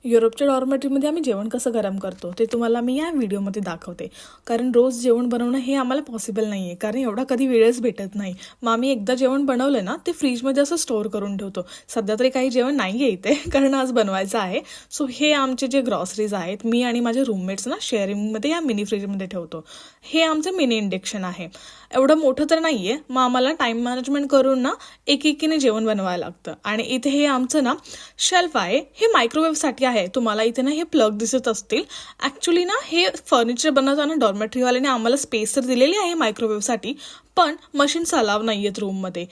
युरोपच्या डॉर्मेटरीमध्ये आम्ही जेवण कसं गरम करतो ते तुम्हाला मी या व्हिडिओमध्ये दाखवते. कारण रोज जेवण बनवणं हे आम्हाला पॉसिबल नाही आहे, कारण एवढा कधी वेळच भेटत नाही. मग आम्ही एकदा जेवण बनवलं ना ते फ्रीजमध्ये असं स्टोअर करून ठेवतो. सध्या तरी काही जेवण नाही आहे इथे कारण आज बनवायचं आहे. सो हे आमचे जे ग्रॉसरीज आहेत मी आणि माझे रूममेट्स ना शेअरिंगमध्ये या मिनी फ्रीजमध्ये ठेवतो. हे आमचं मिनी इंडक्शन आहे. एवढं मोठं तर नाही आहे, मग आम्हाला टाईम मॅनेजमेंट करून ना एकीने जेवण बनवायला लागतं. आणि इथे हे आमचं ना शेल्फ आहे, हे मायक्रोवेव्हसाठी आहे. तुम्हाला इथे ना हे प्लग दिसत असतील. ॲक्च्युली ना हे फर्निचर बनवताना डॉर्मेटरीवाल्याने आम्हाला स्पेस तर दिलेली आहे मायक्रोवेव्हसाठी, पण मशीन्स अलाव नाही आहेत रूममध्ये.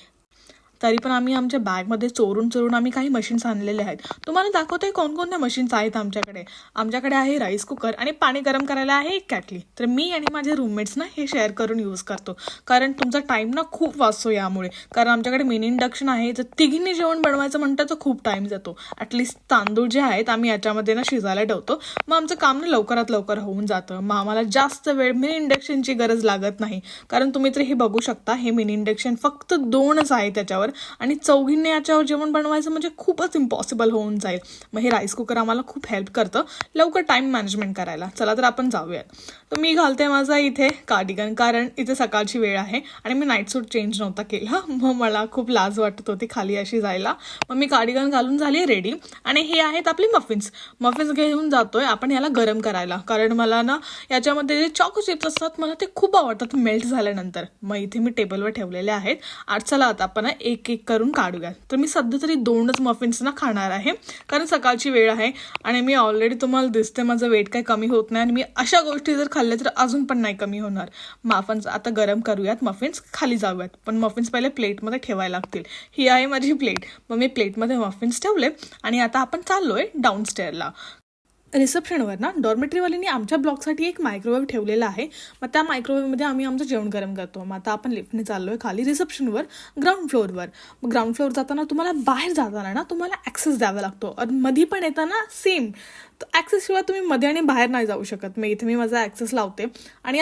तरी पण आम्ही आमच्या बॅगमध्ये चोरून आम्ही काही मशीन्स आणलेले आहेत. तुम्हाला दाखवते कोणकोणत्या मशीन्स आहेत आमच्याकडे. आमच्याकडे आहे राईस कुकर आणि पाणी गरम करायला आहे एक कॅटली. तर मी आणि माझे रूममेट्स ना हे शेअर करून यूज करतो, कारण तुमचा टाईम ना खूप वाचतो यामुळे. कारण आमच्याकडे मिनी इंडक्शन आहे, तर तिघींनी जेवण बनवायचं म्हणतं तर खूप टाईम जातो. ॲटलिस्ट तांदूळ जे आहेत आम्ही याच्यामध्ये ना शिजायला ठेवतो, मग आमचं काम ना लवकरात लवकर होऊन जातं. मग आम्हाला जास्त वेळ मिनी इंडक्शनची गरज लागत नाही. कारण तुम्ही तर हे बघू शकता, हे मिनी इंडक्शन फक्त 2च आहे त्याच्यावर, आणि चौघींनी याच्यावर जेवण बनवायचं म्हणजे खूपच इम्पॉसिबल होऊन जाईल. मग हे राईस कुकर आम्हाला खूप हेल्प करतं लवकर टाईम मॅनेजमेंट करायला. चला तर आपण जाऊयात. तर मी घालते माझा इथे कार्डिगन, कारण इथे सकाळची वेळ आहे आणि मी नाईट सूट चेंज नव्हता केला. मग मला खूप लाज वाटत होती खाली अशी जायला. मग मी कार्डिगन घालून झाली रेडी. आणि हे आहेत आपली मफिन्स घेऊन जातोय आपण याला गरम करायला. कारण मला ना याच्यामध्ये जे चॉको चिप्स असतात मला ते खूप आवडतात मेल्ट झाल्यानंतर. मग इथे मी टेबलवर ठेवलेले आहेत. आज चला आता आपण एक एक करून काढूया. तर मी सध्या तरी 2च मफिन्स ना खाणार आहे, कारण सकाळची वेळ आहे आणि मी ऑलरेडी तुम्हाला दिसते माझं वेट काही कमी होत नाही. आणि मी अशा गोष्टी जर खाल्ल्या तर अजून पण नाही कमी होणार. मफिन्स आता गरम करूयात. मफिन्स खाली जाऊयात, पण मफिन्स पहिले प्लेटमध्ये ठेवायला लागतील. ही आहे माझी प्लेट. मग मी प्लेटमध्ये मफिन्स ठेवले आणि आता आपण चाललोय डाऊनस्टेअरला. रिसेप्शनवर ना डॉर्मेटरीवाल्यांनी आमच्या ब्लॉकसाठी एक मायक्रोवेव्ह ठेवलेला आहे. मग त्या मायक्रोवेव्हमध्ये आम्ही आमचं जेवण गरम करतो. मग आता आपण लिफ्टने चाललोय खाली रिसेप्शनवर, ग्राउंड फ्लोअरवर. मग ग्राउंड फ्लोअर जाताना तुम्हाला बाहेर जाताना ना तुम्हाला ॲक्सेस द्यावा लागतो, आणि मध्ये पण येताना सेम. तर ॲक्सेसशिवाय तुम्ही मध्ये आणि बाहेर नाही जाऊ शकत. मग इथे मी माझा ॲक्सेस लावते आणि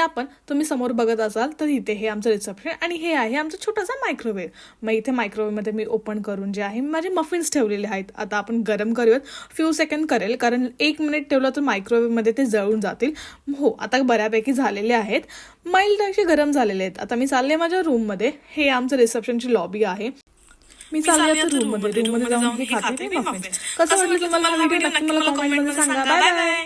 तुम्ही समोर बघत असाल तर इथे हे आमचं रिसेप्शन आणि हे आहे आमचा छोटासा मायक्रोवेव्ह. मग इथे मायक्रोवेव्हमध्ये मी ओपन करून जे आहे माझे मफिन्स ठेवलेले आहेत. आता आपण गरम करूयात. फ्यू सेकंड करेल, कारण 1 मिनिट ठेवलं तर मायक्रोवेव्हमध्ये ते जळून जातील. हो, आता बऱ्यापैकी झालेले आहेत, माइल्ड असे गरम झालेले आहेत. आता मी चालले माझ्या रूममध्ये. हे आमचं रिसेप्शनची लॉबी आहे. मी चालले आता रूममध्ये जाऊन हे खाते ते मफिन्स. कसं वाटलं तुम्हाला व्हिडिओ नक्की मला कमेंटमध्ये सांगा. Bye bye.